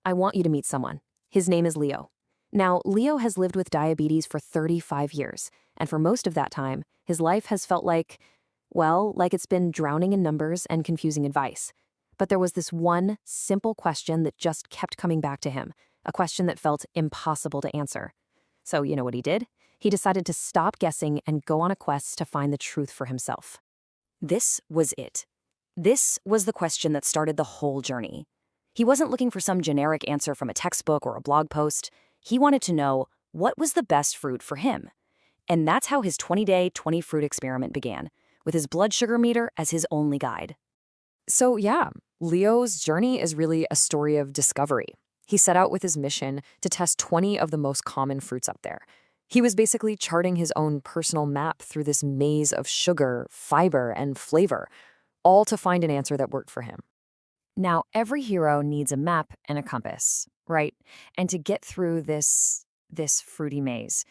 I want you to meet someone. His name is Leo. Now, Leo has lived with diabetes for 35 years, and for most of that time, his life has felt like, well, like it's been drowning in numbers and confusing advice. But there was this one simple question that just kept coming back to him, a question that felt impossible to answer. So, you know what he did? He decided to stop guessing and go on a quest to find the truth for himself. This was it. This was the question that started the whole journey. He wasn't looking for some generic answer from a textbook or a blog post. He wanted to know what was the best fruit for him. And that's how his 20-day, 20-fruit experiment began, with his blood sugar meter as his only guide. So yeah, Leo's journey is really a story of discovery. He set out with his mission to test 20 of the most common fruits up there. He was basically charting his own personal map through this maze of sugar, fiber, and flavor, all to find an answer that worked for him. Now, every hero needs a map and a compass, right? And to get through this fruity maze,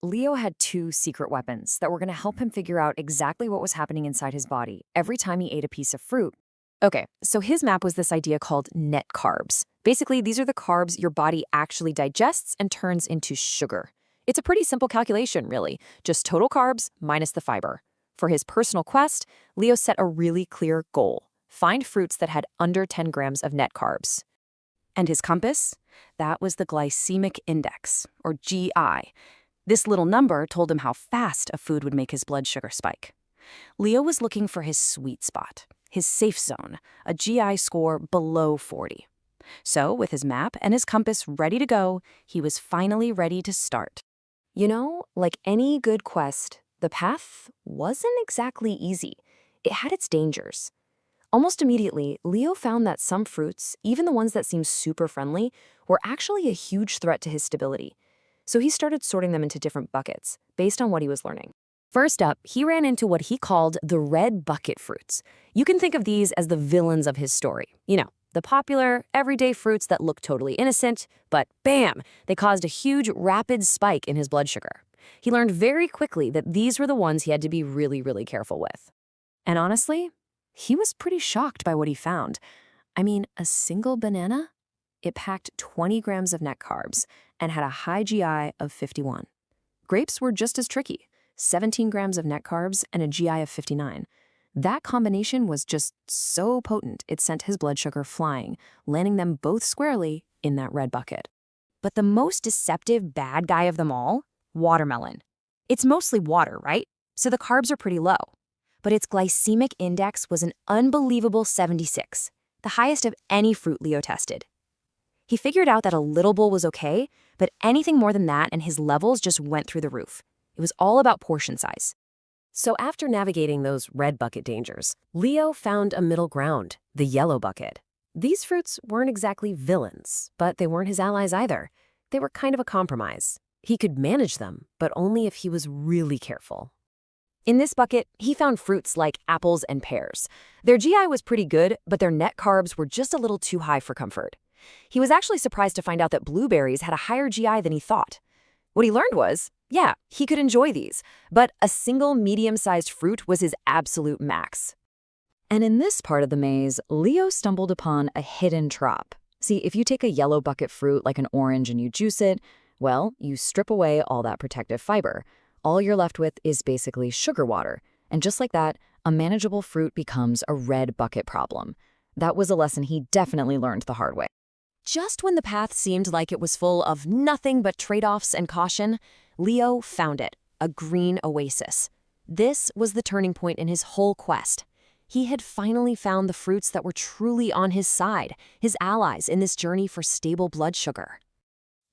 Leo had two secret weapons that were going to help him figure out exactly what was happening inside his body every time he ate a piece of fruit. Okay, so his map was this idea called net carbs. Basically, these are the carbs your body actually digests and turns into sugar. It's a pretty simple calculation, really, just total carbs minus the fiber. For his personal quest, Leo set a really clear goal: find fruits that had under 10 grams of net carbs. And his compass? That was the glycemic index, or GI. This little number told him how fast a food would make his blood sugar spike. Leo was looking for his sweet spot, his safe zone, a GI score below 40. So, with his map and his compass ready to go, he was finally ready to start. You know, like any good quest, the path wasn't exactly easy. It had its dangers. Almost immediately, Leo found that some fruits, even the ones that seemed super friendly, were actually a huge threat to his stability. So he started sorting them into different buckets, based on what he was learning. First up, he ran into what he called the red bucket fruits. You can think of these as the villains of his story. You know, the popular, everyday fruits that look totally innocent, but bam, they caused a huge, rapid spike in his blood sugar. He learned very quickly that these were the ones he had to be really, really careful with. And honestly, he was pretty shocked by what he found. I mean, a single banana? It packed 20 grams of net carbs and had a high GI of 51. Grapes were just as tricky, 17 grams of net carbs and a GI of 59. That combination was just so potent it sent his blood sugar flying, landing them both squarely in that red bucket. But the most deceptive bad guy of them all? Watermelon. It's mostly water, right? So the carbs are pretty low. But its glycemic index was an unbelievable 76, the highest of any fruit Leo tested. He figured out that a little bowl was okay, but anything more than that and his levels just went through the roof. It was all about portion size. So after navigating those red bucket dangers, Leo found a middle ground, the yellow bucket. These fruits weren't exactly villains, but they weren't his allies either. They were kind of a compromise. He could manage them, but only if he was really careful. In this bucket, he found fruits like apples and pears. Their GI was pretty good, but their net carbs were just a little too high for comfort. He was actually surprised to find out that blueberries had a higher GI than he thought. What he learned was, yeah, he could enjoy these, but a single medium-sized fruit was his absolute max. And in this part of the maze, Leo stumbled upon a hidden trap. See, if you take a yellow bucket fruit like an orange and you juice it, well, you strip away all that protective fiber. All you're left with is basically sugar water. And just like that, a manageable fruit becomes a red bucket problem. That was a lesson he definitely learned the hard way. Just when the path seemed like it was full of nothing but trade-offs and caution, Leo found it, a green oasis. This was the turning point in his whole quest. He had finally found the fruits that were truly on his side, his allies in this journey for stable blood sugar.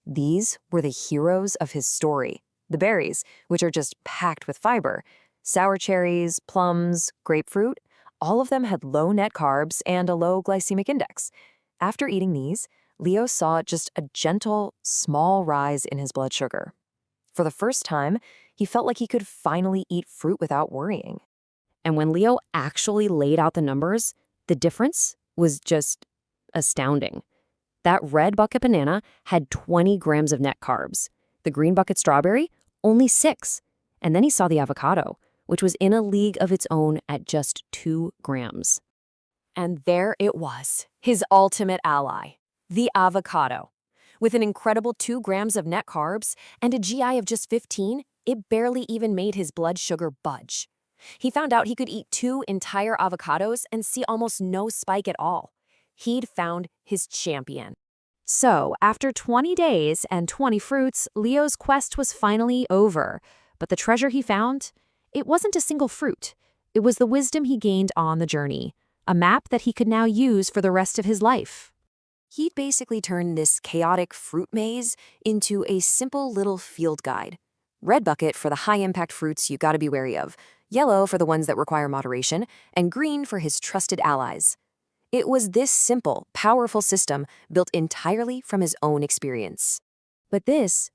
These were the heroes of his story, the berries, which are just packed with fiber. Sour cherries, plums, grapefruit, all of them had low net carbs and a low glycemic index. After eating these, Leo saw just a gentle, small rise in his blood sugar. For the first time, he felt like he could finally eat fruit without worrying. And when Leo actually laid out the numbers, the difference was just astounding. That red bucket banana had 20 grams of net carbs. The green bucket strawberry, only 6. And then he saw the avocado, which was in a league of its own at just 2 grams. And there it was, his ultimate ally. The avocado. With an incredible 2 grams of net carbs and a GI of just 15, it barely even made his blood sugar budge. He found out he could eat 2 entire avocados and see almost no spike at all. He'd found his champion. So, after 20 days and 20 fruits, Leo's quest was finally over. But the treasure he found? It wasn't a single fruit. It was the wisdom he gained on the journey, a map that he could now use for the rest of his life. He'd basically turned this chaotic fruit maze into a simple little field guide. Red bucket for the high-impact fruits you gotta be wary of, yellow for the ones that require moderation, and green for his trusted allies. It was this simple, powerful system built entirely from his own experience. But this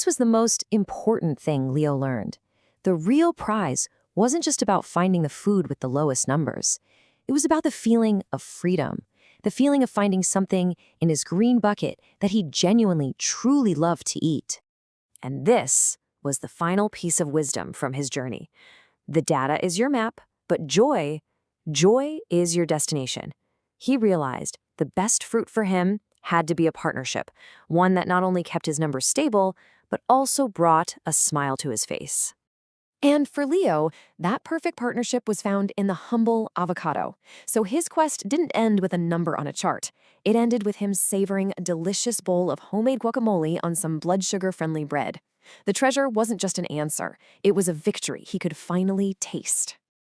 was the most important thing Leo learned. The real prize wasn't just about finding the food with the lowest numbers. It was about the feeling of freedom, the feeling of finding something in his green bucket that he genuinely, truly loved to eat. And this was the final piece of wisdom from his journey. The data is your map, but joy is your destination. He realized the best fruit for him had to be a partnership, one that not only kept his numbers stable, but also brought a smile to his face. And for Leo, that perfect partnership was found in the humble avocado. So his quest didn't end with a number on a chart. It ended with him savoring a delicious bowl of homemade guacamole on some blood sugar-friendly bread. The treasure wasn't just an answer. It was a victory he could finally taste.